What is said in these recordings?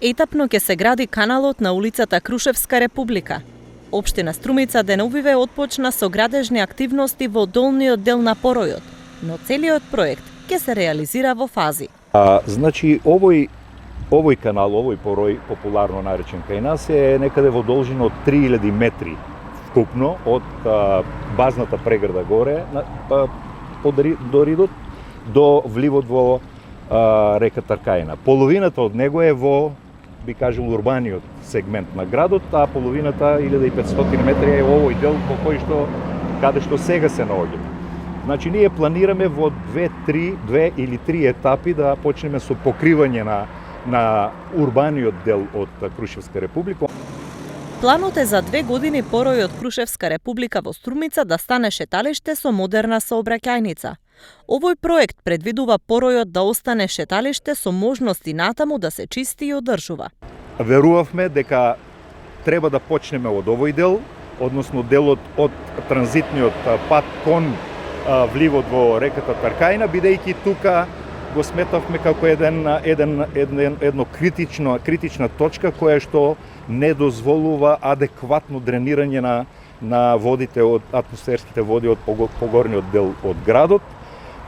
Етапно ќе се гради каналот на улицата Крушевска Република. Општина Струмица деновиве отпочна со градежни активности во долниот дел на поројот, но целиот проект ќе се реализира во фази. Значи, овој канал, овој порој, популарно наречен кај нас, е некаде во должина од 3000 метри вкупно од базната преграда горе до Ридот до вливот во река Таркајна. Половината од него е во, би кажал, урбаниот сегмент на градот, а половината, 1500 метри, е овој дел во кој што, каде што сега се наоѓаме. Значи, ние планираме во 2 или 3 етапи да почнеме со покривање на урбаниот дел од Крушевска Република. Планот е за 2 години поројот Крушевска Република во Струмица да стане шеталиште со модерна сообраќајница. Овој проект предвидува поројот да остане шеталиште со можности натаму да се чисти и одржува. Верувавме дека треба да почнеме од овој дел, односно делот од транзитниот пат кон вливот во реката Таркајна, бидејќи тука го сметавме како едно критична точка која што не дозволува адекватно дренирање на водите од атмосферските води од погорниот дел од градот.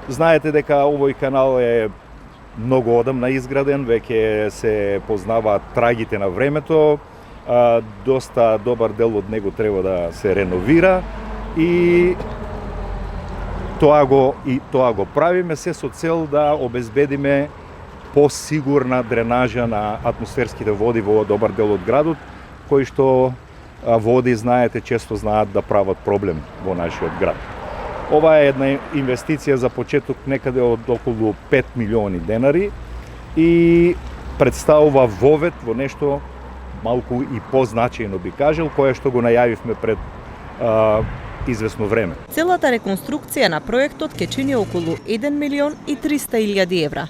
Знаете дека овој канал е многу одамна изграден, веќе се познаваат трагите на времето, доста добар дел од него треба да се реновира и тоа го правиме се со цел да обезбедиме посигурна дренажа на атмосферските води во добар дел од градот, кои што води, знаете, често знаат да прават проблем во нашиот град. Ова е една инвестиција за почеток некаде од околу 5 милиони денари и представува вовет во нешто малку и позначајно, би кажал, кое што го најавивме пред известно време. Целата реконструкција на проектот ќе чини околу 1 милион и 300 илјади евра.